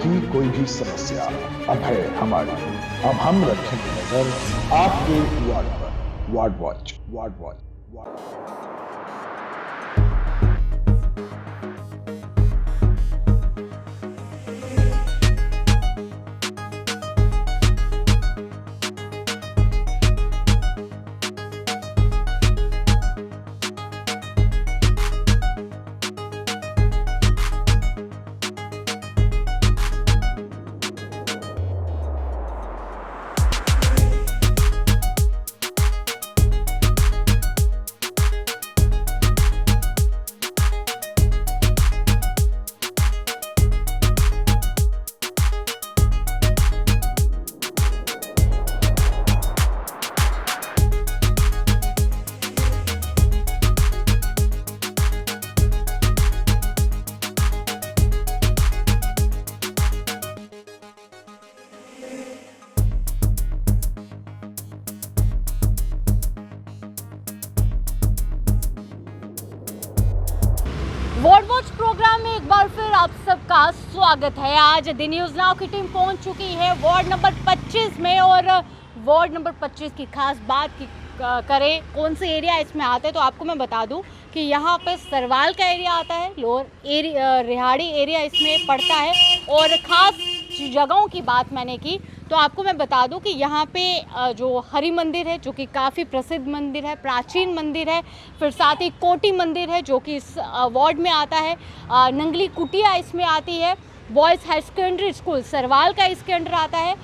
आपकी कोई भी समस्या अब है हमारी। अब हम रखेंगे नजर आपके वार्ड पर। Ward watch, ward watch, ward. Ward watch program में एक बार फिर आप सबका स्वागत है। आज द न्यूज़ नाउ की टीम पहुंच चुकी है वार्ड नंबर 25 में, और वार्ड नंबर 25 की खास बात की करें कौन से एरिया इसमें आते हैं तो आपको मैं बता दूं कि यहाँ पे सरवाल का एरिया आता है, लोअर एरिया रिहाड़ी एरिया इसमें पड़ता है। और ख़ास जगहों की बात मैंने की तो आपको मैं बता दूं कि यहाँ पे जो हरि मंदिर है जो कि काफ़ी प्रसिद्ध मंदिर है, प्राचीन मंदिर है, फिर साथ ही कोटी मंदिर है जो कि इस वार्ड में आता है, नंगली कुटिया इसमें आती है, boys high secondary school Sarwal का इसके अंडर आता है,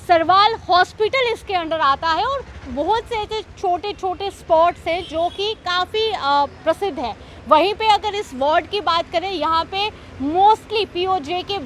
सरवाल हॉस्पिटल इसके अंडर आता है, और बहुत से ऐसे छोटे छोटे स्पॉट्स हैं जो कि काफ़ी प्रसिद्ध हैं। वहीं पे अगर इस वार्ड की बात करें, यहाँ पे मोस्टली पीओजे के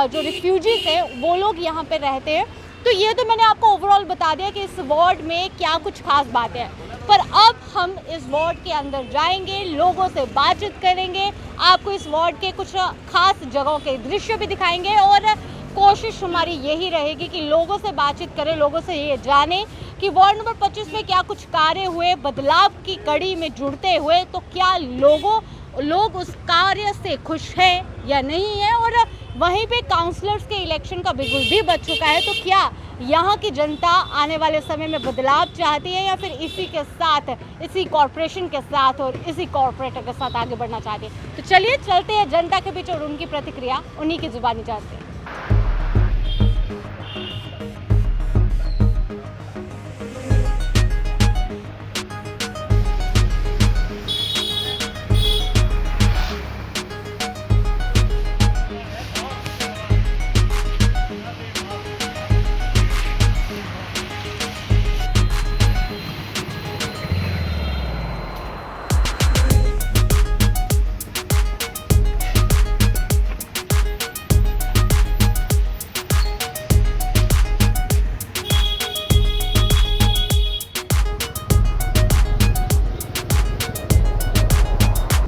जो रिफ्यूजीज हैं वो लोग यहाँ पे रहते हैं। तो ये तो मैंने आपको ओवरऑल बता दिया कि इस वार्ड में क्या कुछ खास बातें हैं, पर अब हम इस वार्ड के अंदर जाएंगे, लोगों से बातचीत करेंगे, आपको इस वार्ड के कुछ खास जगहों के दृश्य भी दिखाएंगे, और कोशिश हमारी यही रहेगी कि लोगों से बातचीत करें, लोगों से ये जानें कि वार्ड नंबर 25 में क्या कुछ कार्य हुए, बदलाव की कड़ी में जुड़ते हुए तो क्या लोग उस कार्य से खुश हैं या नहीं है। और वहीं पे काउंसलर्स के इलेक्शन का बिगुल भी बज चुका है, तो क्या यहाँ की जनता आने वाले समय में बदलाव चाहती है या फिर इसी के साथ, इसी कॉरपोरेशन के साथ और इसी कॉरपोरेटर के साथ आगे बढ़ना चाहती है। तो चलिए चलते हैं जनता के बीच और उनकी प्रतिक्रिया उन्हीं की जुबानी जानते हैं।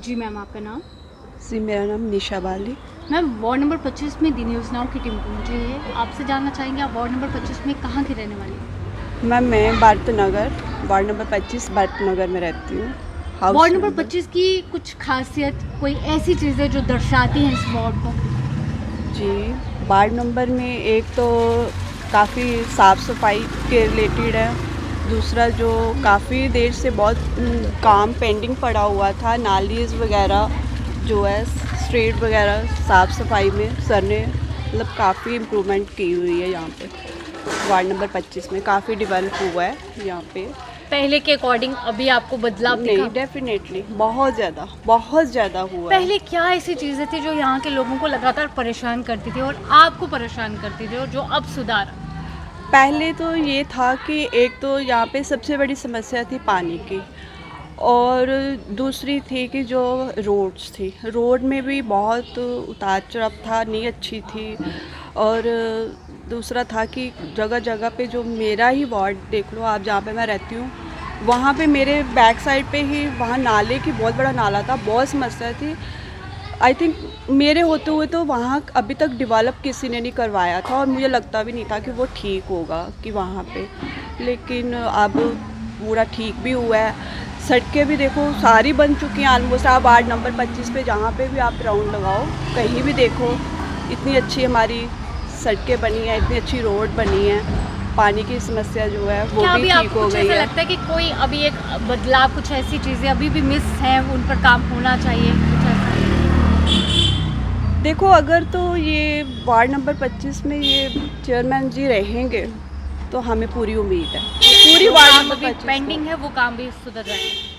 जी मैम, आपका नाम? जी, मेरा नाम निशा बाली। मैम, वार्ड नंबर 25 में द न्यूज़ नाउ की टीम पहुंची है, आपसे जानना चाहेंगे आप वार्ड नंबर 25 में कहाँ की रहने वाली हैं? मैम, मैं भारत नगर वार्ड नंबर 25 भारत नगर में रहती हूँ। वार्ड नंबर 25 की कुछ खासियत, कोई ऐसी चीज़ें जो दर्शाती हैं इस वार्ड को? जी, वार्ड नंबर में एक तो काफ़ी साफ़ सफाई के रिलेटेड है, दूसरा जो काफ़ी देर से बहुत काम पेंडिंग पड़ा हुआ था, नालीज वगैरह जो है स्ट्रीट वगैरह साफ़ सफाई में सर ने मतलब काफ़ी इम्प्रूवमेंट की हुई है। यहाँ पे वार्ड नंबर 25 में काफ़ी डेवलप हुआ है। यहाँ पे पहले के अकॉर्डिंग अभी आपको बदलाव नहीं, दिखा? डेफिनेटली बहुत ज़्यादा हुआ है। पहले क्या ऐसी चीज़ें थी जो यहाँ के लोगों को लगातार परेशान करती थी और आपको परेशान करती थी और जो अब सुधार? पहले तो ये था कि एक तो यहाँ पे सबसे बड़ी समस्या थी पानी की, और दूसरी थी कि जो रोड्स थी, रोड में भी बहुत उतार चढ़ाव था, नहीं अच्छी थी। और दूसरा था कि जगह जगह पे जो मेरा ही वार्ड देख लो आप, जहाँ पे मैं रहती हूँ, वहाँ पे मेरे बैक साइड पे ही वहाँ नाले की बहुत बड़ा नाला था, बहुत समस्या थी। आई थिंक मेरे होते हुए तो वहाँ अभी तक डेवलप किसी ने नहीं करवाया था, और मुझे लगता भी नहीं था कि वो ठीक होगा कि वहाँ पे, लेकिन अब पूरा ठीक भी हुआ है। सड़कें भी देखो सारी बन चुकी हैं ऑलमोस्ट। आप वार्ड नंबर 25 पे जहाँ पे भी आप राउंड लगाओ, कहीं भी देखो इतनी अच्छी हमारी सड़कें बनी हैं, इतनी अच्छी रोड बनी है, पानी की समस्या जो है वो क्या भी अभी ठीक आपको हो कुछ गई ऐसा है। लगता है कि कोई अभी एक बदलाव, कुछ ऐसी चीज़ें अभी भी मिस हैं, उन पर काम होना चाहिए, कुछ ऐसा? देखो, अगर तो ये वार्ड नंबर 25 में ये चेयरमैन जी रहेंगे तो हमें पूरी उम्मीद है पूरी जो वार्ड काम नंबर अभी 25 में। पेंडिंग है वो काम भी सुधर जाएंगे।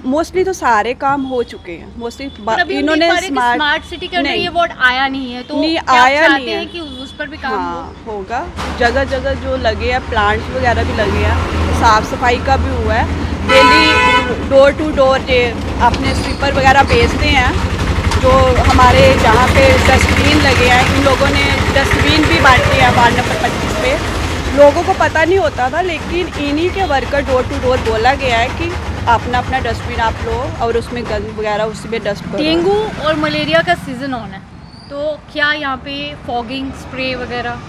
मोस्टली तो सारे काम हो चुके हैं, मोस्टली पर अभी इन्होंने स्मार्ट सिटी के अंदर नहीं। ये वार्ड आया नहीं है, तो नहीं, क्या आप आया चाहते नहीं है। हैं कि उस पर भी काम हो? हाँ, होगा। जगह जगह जो लगे हैं, प्लांट्स वगैरह भी लगे हैं, साफ़ सफाई का भी हुआ है। डेली डोर टू डोर ये अपने स्वीपर वगैरह भेजते हैं, जो हमारे जहाँ पे डस्टबिन लगे हैं, इन लोगों ने डस्टबिन भी बांटे हैं वार्ड नंबर 25 पे। लोगों को पता नहीं होता था, लेकिन इन्हीं के वर्कर डोर टू डोर बोला गया है कि अपना अपना डस्टबिन आप लो और उसमें गंद वगैरह उसी में डस्ट करो। डेंगू और मलेरिया का सीजन ऑन है, तो क्या यहाँ पे फॉगिंग स्प्रे वगैरह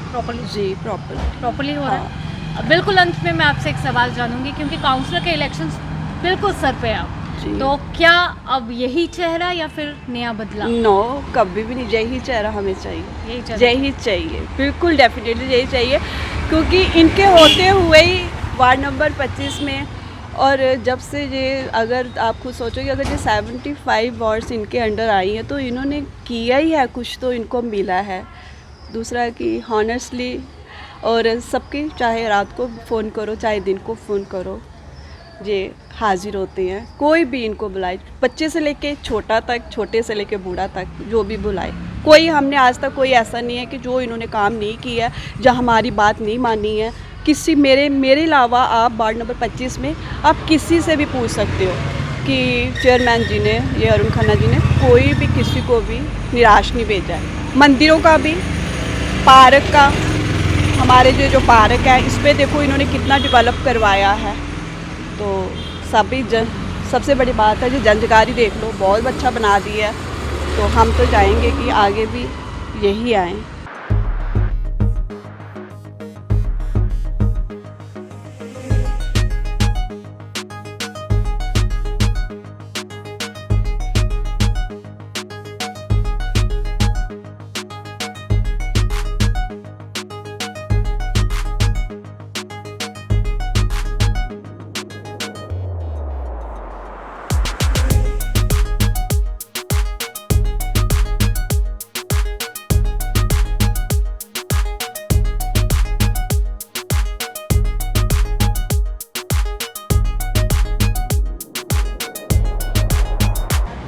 जी प्रॉपर्ली हो रहा है? बिल्कुल अंत में मैं आपसे एक सवाल जानूंगी, क्योंकि काउंसलर के इलेक्शंस बिल्कुल सर पे हैं, तो क्या अब यही चेहरा या फिर नया बदलाव? नो, कभी भी नहीं। यही चेहरा हमें चाहिए, यही चाहिए, बिल्कुल डेफिनेटली यही चाहिए, क्योंकि इनके होते हुए ही वार्ड नंबर 25 में, और जब से ये, अगर आप खुद सोचोगे, अगर ये 75 वार्ड्स इनके अंडर आई हैं तो इन्होंने किया ही है, कुछ तो इनको मिला है। दूसरा कि हॉनेस्टली, और सबकी, चाहे रात को फ़ोन करो चाहे दिन को फ़ोन करो, ये हाजिर होते हैं। कोई भी इनको बुलाए, बच्चे से लेके छोटा तक, छोटे से लेके बूढ़ा तक, जो भी बुलाए, कोई, हमने आज तक कोई ऐसा नहीं है कि जो इन्होंने काम नहीं किया है, जहाँ हमारी बात नहीं मानी है। किसी मेरे अलावा आप वार्ड नंबर 25 में आप किसी से भी पूछ सकते हो कि चेयरमैन जी ने, ये अरुण खन्ना जी ने, कोई भी किसी को भी निराश नहीं भेजा है। मंदिरों का भी, पार्क का, हमारे जो पार्क है, इस पर देखो इन्होंने कितना डेवलप करवाया है। तो सबसे बड़ी बात है, जो जनजगारी देख लो, बहुत अच्छा बना दिया है। तो हम तो चाहेंगे कि आगे भी यही आए।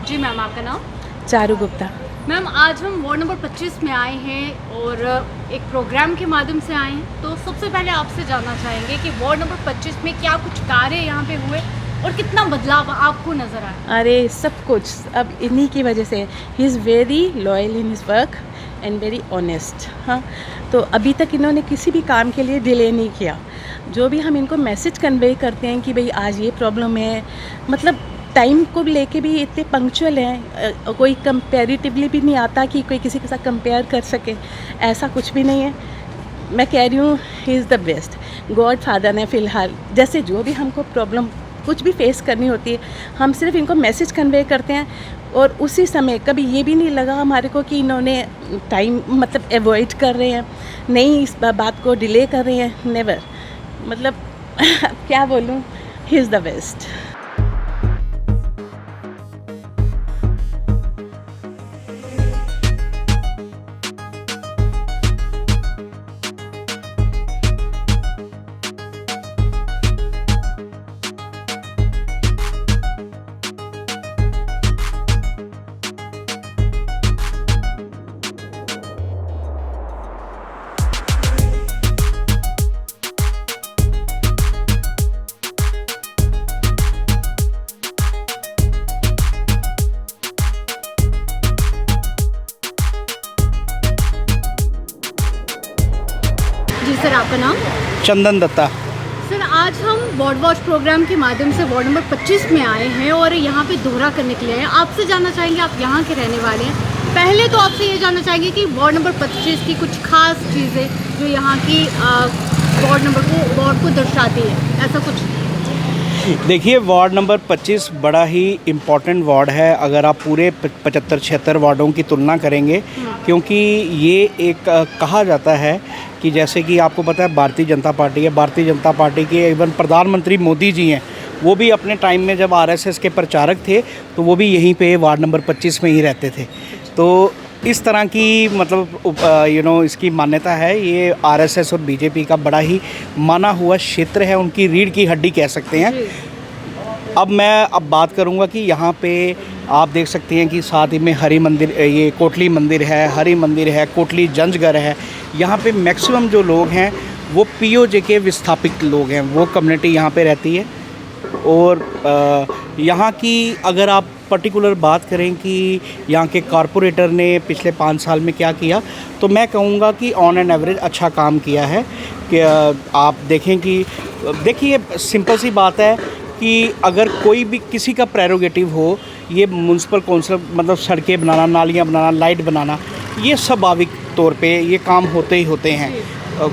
जी मैम, आपका नाम? चारू गुप्ता। मैम, आज हम वार्ड नंबर 25 में आए हैं और एक प्रोग्राम के माध्यम से आए हैं, तो सबसे पहले आपसे जानना चाहेंगे कि वार्ड नंबर 25 में क्या कुछ कार्य यहाँ पे हुए और कितना बदलाव आपको नज़र आया? अरे सब कुछ अब इन्हीं की वजह से। He is very loyal in his work and very honest. हाँ, तो अभी तक इन्होंने किसी भी काम के लिए डिले नहीं किया। जो भी हम इनको मैसेज कन्वे करते हैं कि भाई आज ये प्रॉब्लम है, मतलब टाइम को लेके भी इतने पंक्चुअल हैं, कोई कंपेरेटिवली भी नहीं आता कि कोई किसी के साथ कंपेयर कर सके, ऐसा कुछ भी नहीं है। मैं कह रही हूँ ही is the best. God father ने फ़िलहाल जैसे जो भी हमको प्रॉब्लम कुछ भी फेस करनी होती है, हम सिर्फ इनको मैसेज कन्वे करते हैं, और उसी समय कभी ये भी नहीं लगा हमारे को कि इन्होंने टाइम मतलब अवॉइड कर रहे हैं, नहीं इस बात को डिले कर रहे हैं, नेवर। मतलब क्या बोलूँ, ही इज़ द बेस्ट। जी सर, आपका नाम? चंदन दत्ता। सर, आज हम वार्ड वॉच प्रोग्राम के माध्यम से वार्ड नंबर 25 में आए हैं और यहाँ पे दौरा करने के लिए हैं। आपसे जानना चाहेंगे, आप यहाँ के रहने वाले हैं, पहले तो आपसे ये जानना चाहेंगे कि वार्ड नंबर 25 की कुछ खास चीज़ें जो यहाँ की वार्ड को दर्शाती है, ऐसा कुछ? देखिए, वार्ड नंबर 25 बड़ा ही इम्पोर्टेंट वार्ड है अगर आप पूरे 75-76 वार्डों की तुलना करेंगे, क्योंकि ये एक कहा जाता है कि जैसे कि आपको पता है भारतीय जनता पार्टी है, भारतीय जनता पार्टी के इवन प्रधानमंत्री मोदी जी हैं, वो भी अपने टाइम में जब आरएसएस के प्रचारक थे तो वो भी यहीं पे वार्ड नंबर 25 में ही रहते थे। तो इस तरह की मतलब इसकी मान्यता है। ये आरएसएस और बीजेपी का बड़ा ही माना हुआ क्षेत्र है, उनकी रीढ़ की हड्डी कह सकते हैं। अब मैं बात करूंगा कि यहाँ पे आप देख सकते हैं कि साथ ही में हरि मंदिर, ये कोटली मंदिर है, हरि मंदिर है, कोटली जंजगढ़ है। यहाँ पे मैक्सिमम जो लोग हैं वो पीओजे के विस्थापित लोग हैं, वो कम्युनिटी यहाँ पे रहती है। और यहाँ की अगर आप पर्टिकुलर बात करें कि यहाँ के कॉरपोरेटर ने पिछले 5 साल में क्या किया, तो मैं कहूँगा कि ऑन एन एवरेज अच्छा काम किया है। कि आप देखें कि देखिए सिंपल सी बात है कि अगर कोई भी किसी का प्रेरोगेटिव हो, ये म्यूनसिपल कौंसिल मतलब सड़कें बनाना, नालियाँ बनाना, लाइट बनाना, ये स्वाभाविक तौर पे ये काम होते ही होते हैं।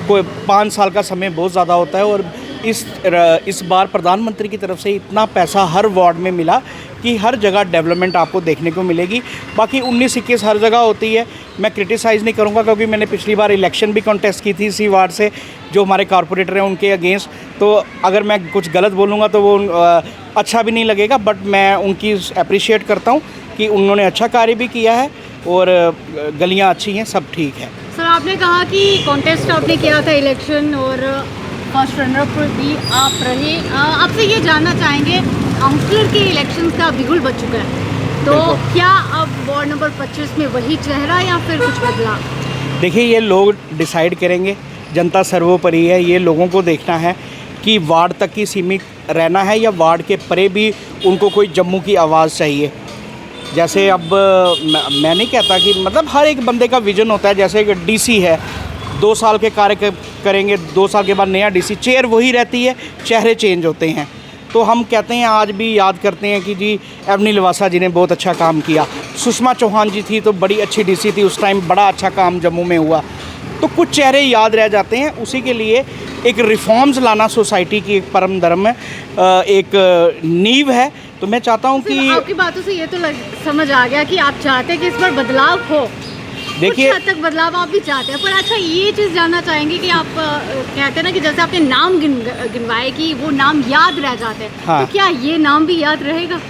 कोई 5 साल का समय बहुत ज़्यादा होता है। और इस बार प्रधानमंत्री की तरफ से इतना पैसा हर वार्ड में मिला कि हर जगह डेवलपमेंट आपको देखने को मिलेगी। बाकी 19-21 हर जगह होती है, मैं क्रिटिसाइज़ नहीं करूँगा, क्योंकि मैंने पिछली बार इलेक्शन भी कॉन्टेस्ट की थी इसी वार्ड से, जो हमारे कॉरपोरेटर हैं उनके अगेंस्ट। तो अगर मैं कुछ गलत बोलूँगा तो वो अच्छा भी नहीं लगेगा, बट मैं उनकी अप्रिशिएट करता हूँ कि उन्होंने अच्छा कार्य भी किया है और गलियाँ अच्छी हैं, सब ठीक है। सर, आपने कहा कि कॉन्टेस्ट आपने किया था इलेक्शन और फर्स्ट रनर अप भी आप रहे। आपसे ये जानना चाहेंगे, काउंसलर के इलेक्शन का बिगुल बच चुका है, तो क्या अब वार्ड नंबर 25 में वही चेहरा या फिर कुछ बदला? देखिए, ये लोग डिसाइड करेंगे, जनता सर्वोपरि है। ये लोगों को देखना है कि वार्ड तक ही सीमित रहना है या वार्ड के परे भी उनको कोई जम्मू की आवाज़ चाहिए। जैसे अब मैं नहीं कहता कि मतलब हर एक बंदे का विजन होता है। जैसे कि डीसी है, 2 साल के कार्य करेंगे, 2 साल के बाद नया डीसी, चेयर वही रहती है, चेहरे चेंज होते हैं। तो हम कहते हैं, आज भी याद करते हैं कि जी एवनी लवासा जी ने बहुत अच्छा काम किया, सुषमा चौहान जी थी तो बड़ी अच्छी डीसी थी, उस टाइम बड़ा अच्छा काम जम्मू में हुआ। तो कुछ चेहरे याद रह जाते हैं। उसी के लिए एक रिफॉर्म्स लाना सोसाइटी की एक परम धर्म है, एक नींव है। तो मैं चाहता हूँ कि आपकी बातों से ये तो समझ आ गया कि आप चाहते हैं कि इस पर बदलाव हो। देखिए, कुछ हद तक बदलाव आप भी चाहते हैं, पर अच्छा ये चीज़ जानना चाहेंगे कि आप कहते हैं ना कि जैसे आपने नाम गिनवाए कि वो नाम याद रह जाते हैं, हाँ। तो क्या ये नाम भी याद रहेगा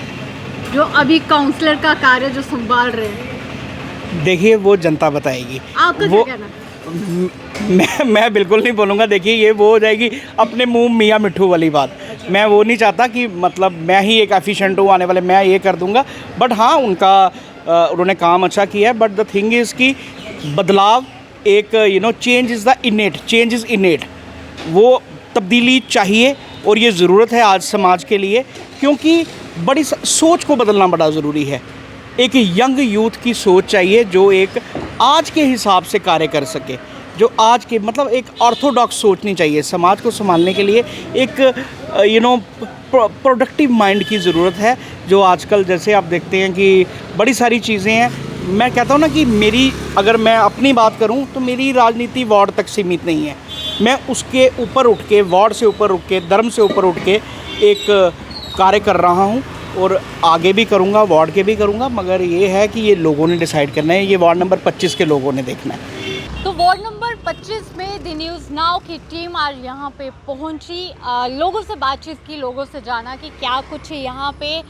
जो अभी काउंसलर का कार्य जो संभाल रहे हैं? देखिए, वो जनता बताएगी। आपका क्या कहना है? मैं बिल्कुल नहीं बोलूँगा। देखिए, ये वो हो जाएगी अपने मुंह मियाँ मिट्ठू वाली बात। मैं वो नहीं चाहता कि मतलब मैं ही एक एफिशिएंट हूँ, आने वाले मैं ये कर दूँगा। बट हाँ, उन्होंने काम अच्छा किया है। बट द थिंग इज़ कि बदलाव एक चेंज इज़ इनेट, वो तब्दीली चाहिए और ये ज़रूरत है आज समाज के लिए, क्योंकि बड़ी सोच को बदलना बड़ा ज़रूरी है। एक यंग यूथ की सोच चाहिए जो एक आज के हिसाब से कार्य कर सके, जो आज के मतलब एक ऑर्थोडॉक्स सोचनी चाहिए। समाज को संभालने के लिए एक प्रोडक्टिव माइंड की ज़रूरत है, जो आजकल जैसे आप देखते हैं कि बड़ी सारी चीज़ें हैं। मैं कहता हूँ ना कि अगर मैं अपनी बात करूँ तो मेरी राजनीति वार्ड तक सीमित नहीं है। मैं उसके ऊपर उठ के, वार्ड से ऊपर उठ के, धर्म से ऊपर उठ के एक कार्य कर रहा हूँ और आगे भी करूँगा, वार्ड के भी करूँगा। मगर ये है कि ये लोगों ने डिसाइड करना है, ये वार्ड नंबर 25 के लोगों ने देखना है। तो वार्ड नंबर 25 में द न्यूज़ नाउ की टीम आज यहाँ पे पहुँची, लोगों से बातचीत की, लोगों से जाना कि क्या कुछ यहाँ पे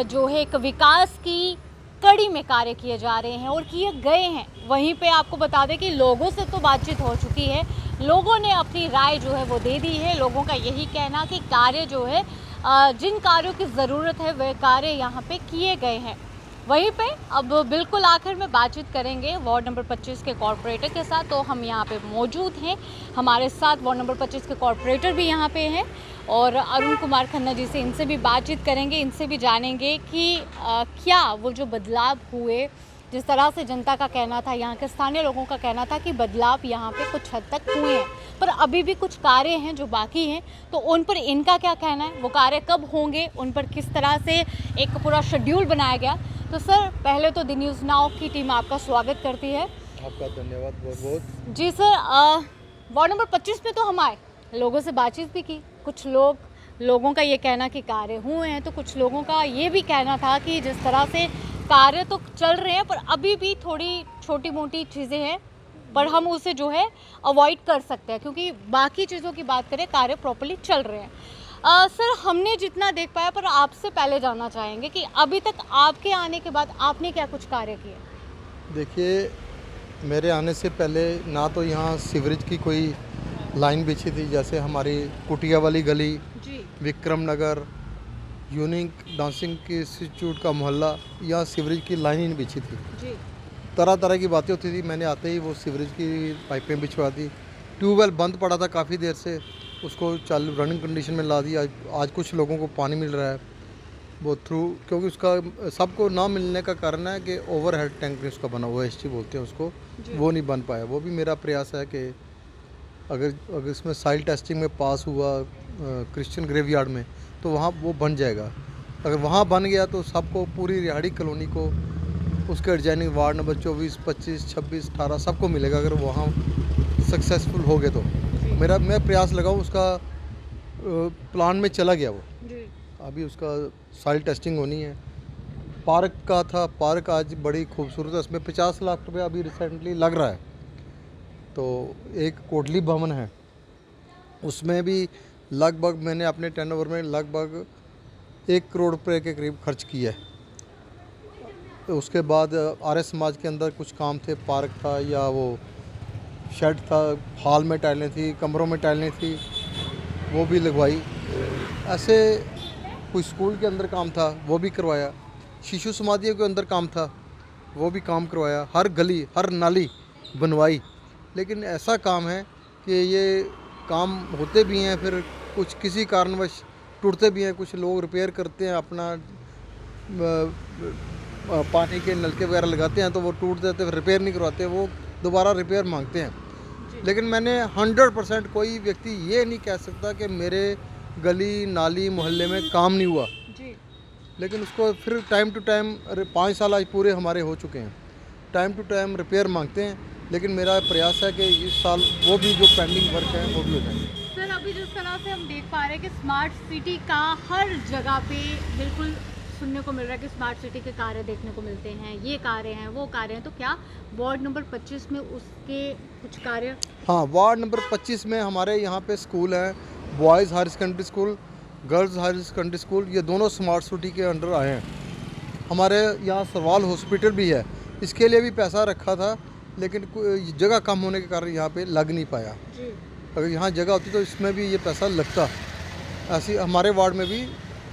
जो है एक विकास की कड़ी में कार्य किए जा रहे हैं और किए गए हैं। वहीं पे आपको बता दें कि लोगों से तो बातचीत हो चुकी है, लोगों ने अपनी राय जो है वो दे दी है। लोगों का यही कहना कि कार्य जो है, जिन कार्यों की ज़रूरत है वह कार्य यहाँ पे किए गए हैं। वहीं पे अब बिल्कुल आखिर में बातचीत करेंगे वार्ड नंबर 25 के कॉर्पोरेटर के साथ। तो हम यहाँ पे मौजूद हैं, हमारे साथ वार्ड नंबर 25 के कॉर्पोरेटर भी यहाँ पे हैं और अरुण कुमार खन्ना जी से, इनसे भी बातचीत करेंगे, इनसे भी जानेंगे कि क्या वो जो बदलाव हुए, जिस तरह से जनता का कहना था, यहाँ के स्थानीय लोगों का कहना था कि बदलाव यहाँ पे कुछ हद तक हुए हैं, पर अभी भी कुछ कार्य हैं जो बाकी हैं, तो उन पर इनका क्या कहना है, वो कार्य कब होंगे, उन पर किस तरह से एक पूरा शेड्यूल बनाया गया। तो सर, पहले तो द न्यूज़ नाउ की टीम आपका स्वागत करती है। आपका धन्यवाद बहुत बहुत। जी सर, वार्ड नंबर 25 में तो हम आए, लोगों से बातचीत भी की, कुछ लोग लोगों का ये कहना कि कार्य हुए हैं, तो कुछ लोगों का ये भी कहना था कि जिस तरह से कार्य तो चल रहे हैं पर अभी भी थोड़ी छोटी मोटी चीज़ें हैं, पर हम उसे जो है अवॉइड कर सकते हैं, क्योंकि बाकी चीज़ों की बात करें कार्य प्रॉपर्ली चल रहे हैं। सर, हमने जितना देख पाया, पर आपसे पहले जानना चाहेंगे कि अभी तक आपके आने के बाद आपने क्या कुछ कार्य किए? देखिए, मेरे आने से पहले ना तो यहाँ सीवरेज की कोई लाइन बिछी थी, जैसे हमारी कुटिया वाली गली, जी विक्रम नगर, यूनिक डांसिंग के इंस्टीट्यूट का मोहल्ला, यहाँ सीवरेज की लाइन ही नहीं बिछी थी। जी तरह तरह की बातें होती थी। मैंने आते ही वो सीवरेज की पाइपें बिछवा दी। ट्यूबवेल बंद पड़ा था काफ़ी देर से, उसको चालू रनिंग कंडीशन में ला दिया। आज कुछ लोगों को पानी मिल रहा है वो थ्रू, क्योंकि उसका सबको ना मिलने का कारण है कि ओवरहेड टैंक उसका बना हुआ है, एसटी बोलते हैं उसको, वो नहीं बन पाया। वो भी मेरा प्रयास है कि अगर इसमें साइल टेस्टिंग में पास हुआ क्रिश्चियन ग्रेवयार्ड में, तो वहाँ वो बन जाएगा। अगर वहाँ बन गया तो सबको, पूरी रिहाड़ी कॉलोनी को, उसके एडजॉइनिंग वार्ड नंबर 24, 25, 26, 18 सबको मिलेगा अगर वहाँ सक्सेसफुल हो गए तो। मैं प्रयास लगाऊँ उसका, प्लान में चला गया वो। अभी उसका साइल टेस्टिंग होनी है। पार्क का था, पार्क आज बड़ी खूबसूरत है, उसमें 50 लाख रुपये अभी रिसेंटली लग रहा है। तो एक कोटली भवन है, उसमें भी लगभग मैंने अपने टर्नओवर में लगभग 1 करोड़ रुपये के करीब खर्च किया है। तो उसके बाद आर्य समाज के अंदर कुछ काम थे, पार्क था या वो शेड था, हॉल में टाइलें थी, कमरों में टाइलें थी, वो भी लगवाई। ऐसे कोई स्कूल के अंदर काम था, वो भी करवाया। शिशु समाधियों के अंदर काम था, वो भी काम करवाया। हर गली, हर नाली बनवाई। लेकिन ऐसा काम है कि ये काम होते भी हैं, फिर कुछ किसी कारणवश टूटते भी हैं। कुछ लोग रिपेयर करते हैं, अपना पानी के नलके वगैरह लगाते हैं तो वो टूट जाते हैं, फिर रिपेयर नहीं करवाते, वो दोबारा रिपेयर मांगते हैं। लेकिन मैंने 100% कोई व्यक्ति ये नहीं कह सकता कि मेरे गली नाली मोहल्ले में काम नहीं हुआ जी। लेकिन उसको फिर टाइम टू टाइम, 5 साल आज पूरे हमारे हो चुके हैं, टाइम टू टाइम रिपेयर मांगते हैं। लेकिन मेरा प्रयास है कि इस साल वो भी जो पेंडिंग वर्क है वो भी हो जाएंगे। सर, अभी जिस तरह से हम देख पा रहे हैं कि स्मार्ट सिटी का हर जगह पे बिल्कुल सुनने को मिल रहा है कि स्मार्ट सिटी के कार्य देखने को मिलते हैं, ये कार्य हैं, वो कार्य हैं, तो क्या वार्ड नंबर 25 में उसके कुछ कार्य? हाँ, वार्ड नंबर 25 में हमारे यहाँ पे स्कूल हैं, boys higher secondary school, girls higher secondary school, ये दोनों स्मार्ट सिटी के अंडर आए हैं। हमारे यहाँ सरवाल हॉस्पिटल भी है, इसके लिए भी पैसा रखा था, लेकिन जगह कम होने के कारण यहाँ पे लग नहीं पाया। अगर यहाँ जगह होती तो इसमें भी ये पैसा लगता। ऐसी हमारे वार्ड में भी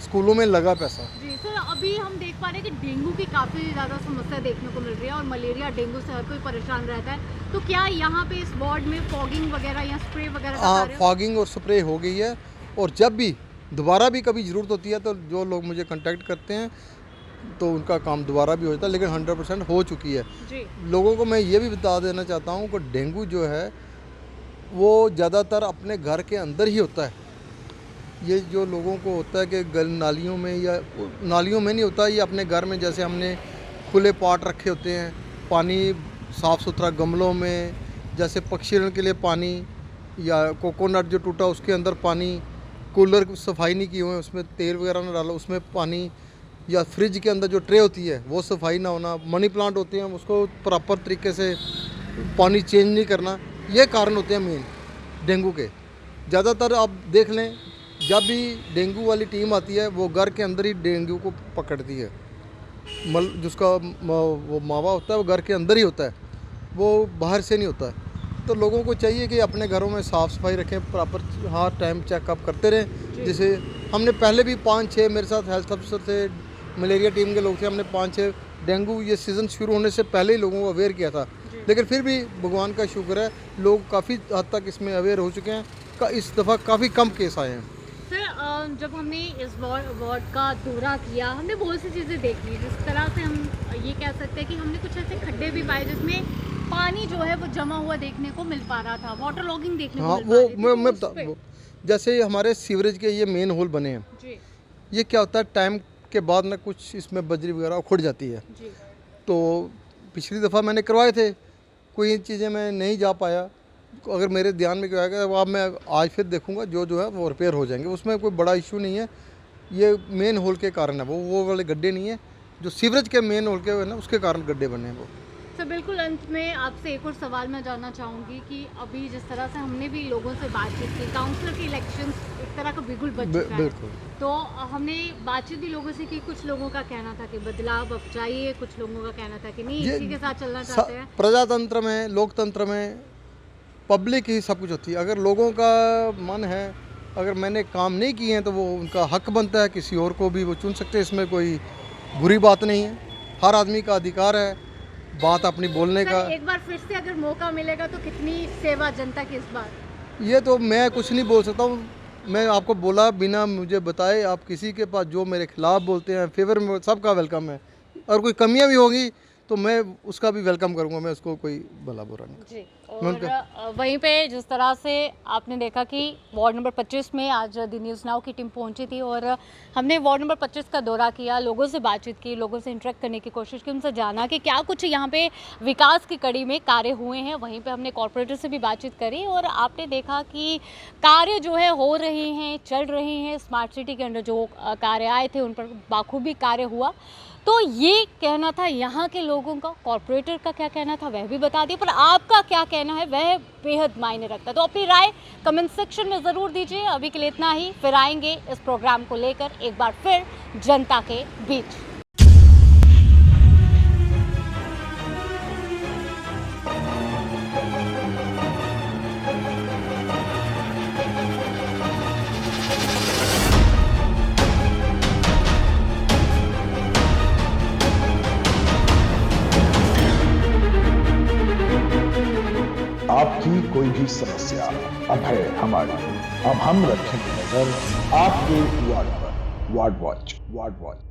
स्कूलों में लगा पैसा। जी सर, अभी हम देख पा रहे हैं कि डेंगू की काफ़ी ज़्यादा समस्या देखने को मिल रही है और मलेरिया डेंगू से हर कोई परेशान रहता है, तो क्या यहाँ पे इस वार्ड में फॉगिंग वगैरह या स्प्रे वगैरह का कार्य? फॉगिंग और स्प्रे हो गई है, और जब भी दोबारा भी कभी ज़रूरत होती है तो जो लोग मुझे कांटेक्ट करते हैं तो उनका काम दोबारा भी हो जाता है, लेकिन 100% हो चुकी है। जी। लोगों को मैं ये भी बता देना चाहता हूँ कि डेंगू जो है वो ज़्यादातर अपने घर के अंदर ही होता है। ये जो लोगों को होता है कि गल नालियों में, या नालियों में नहीं होता, ये अपने घर में, जैसे हमने खुले पाट रखे होते हैं, पानी साफ़ सुथरा गमलों में, जैसे पक्षीरण के लिए पानी, या कोकोनट जो टूटा उसके अंदर पानी, कूलर की सफाई नहीं की हुई है उसमें तेल वगैरह ना डालो उसमें पानी, या फ्रिज के अंदर जो ट्रे होती है वो सफाई ना होना, मनी प्लांट होते हैं उसको प्रॉपर तरीके से पानी चेंज नहीं करना, ये कारण होते हैं मेन डेंगू के। ज़्यादातर आप देख लें, जब भी डेंगू वाली टीम आती है वो घर के अंदर ही डेंगू को पकड़ती है। जिसका वो मावा होता है वो घर के अंदर ही होता है, वो बाहर से नहीं होता है। तो लोगों को चाहिए कि अपने घरों में साफ़ सफाई रखें, प्रॉपर हर टाइम चेकअप करते रहें। जैसे हमने पहले भी 5-6, मेरे साथ हेल्थ अफसर थे, मलेरिया टीम के लोग थे, हमने 5-6 डेंगू ये सीज़न शुरू होने से पहले ही लोगों को अवेयर किया था। लेकिन फिर भी भगवान का शुक्र है, लोग काफ़ी हद तक इसमें अवेयर हो चुके हैं। इस दफ़ा काफ़ी कम केस आए हैं। सर, जब हमने इस वार्ड का दौरा किया, हमने बहुत सी चीज़ें देखी, जिस तरह से हम ये कह सकते हैं कि हमने कुछ ऐसे खड्डे भी पाए जिसमें पानी जो है वो जमा हुआ देखने को मिल पा रहा था, वाटर लॉगिंग देखने को मिल पा रही थी। मैं बता, जैसे हमारे सीवरेज के ये मेन होल बने हैं जी। ये क्या होता है, टाइम के बाद ना कुछ इसमें बजरी वगैरह उखड़ जाती है। तो पिछली दफ़ा मैंने करवाए थे, कोई चीज़ें मैं नहीं जा पाया, अगर मेरे ध्यान में क्या आएगा, अब मैं आज फिर देखूंगा, जो है वो रिपेयर हो जाएंगे, उसमें कोई बड़ा इशू नहीं है। ये मेन होल के कारण है, वो वाले गड्ढे नहीं है, जो सीवरेज के मेन होल के है ना, उसके कारण गड्ढे बने हैं वो। तो बिल्कुल अंत में आपसे एक और सवाल मैं जानना चाहूँगी कि अभी जिस तरह से हमने भी लोगों से बातचीत की, काउंसलर के इलेक्शन एक तरह का बिल्कुल बच चुका है, बिल्कुल। तो हमने बातचीत भी लोगों से की। कुछ लोगों का कहना था कि बदलाव अब चाहिए, कुछ लोगों का कहना था कि नहीं इसी के साथ चलना चाहते हैं। प्रजातंत्र में, लोकतंत्र में पब्लिक ही सब कुछ होती है। अगर लोगों का मन है, अगर मैंने काम नहीं किए हैं तो वो उनका हक बनता है, किसी और को भी वो चुन सकते हैं, इसमें कोई बुरी बात नहीं है। हर आदमी का अधिकार है बात अपनी बोलने का। एक बार फिर से अगर मौका मिलेगा तो कितनी सेवा जनता की इस बार? ये तो मैं कुछ नहीं बोल सकता हूँ। मैं आपको बोला बिना मुझे बताए, आप किसी के पास जो मेरे खिलाफ बोलते हैं, फेवर में, सबका वेलकम है। और कोई कमियां भी होगी तो मैं उसका भी वेलकम करूंगा, मैं उसको कोई भला बुरा नहीं जी। और वहीं पे जिस तरह से आपने देखा कि वार्ड नंबर 25 में आज दी न्यूज़ नाउ की टीम पहुंची थी और हमने वार्ड नंबर 25 का दौरा किया, लोगों से बातचीत की, लोगों से इंटरेक्ट करने की कोशिश की, उनसे जाना कि क्या कुछ यहाँ पे विकास की कड़ी में कार्य हुए हैं। वहीं पे हमने कॉर्पोरेटर से भी बातचीत करी और आपने देखा कि कार्य जो है हो रहे हैं, चल रहे हैं। स्मार्ट सिटी के अंदर जो कार्य आए थे उन पर बाखूबी कार्य हुआ। तो ये कहना था यहाँ के लोगों का, कॉर्पोरेटर का क्या कहना था वह भी बता दिया, पर आपका क्या कहना है वह बेहद मायने रखता है। तो अपनी राय कमेंट सेक्शन में ज़रूर दीजिए। अभी के लिए इतना ही, फिर आएंगे इस प्रोग्राम को लेकर एक बार फिर जनता के बीच। आपकी कोई भी समस्या अब है हमारी, अब हम रखेंगे नजर आपके वार्ड पर। Ward watch.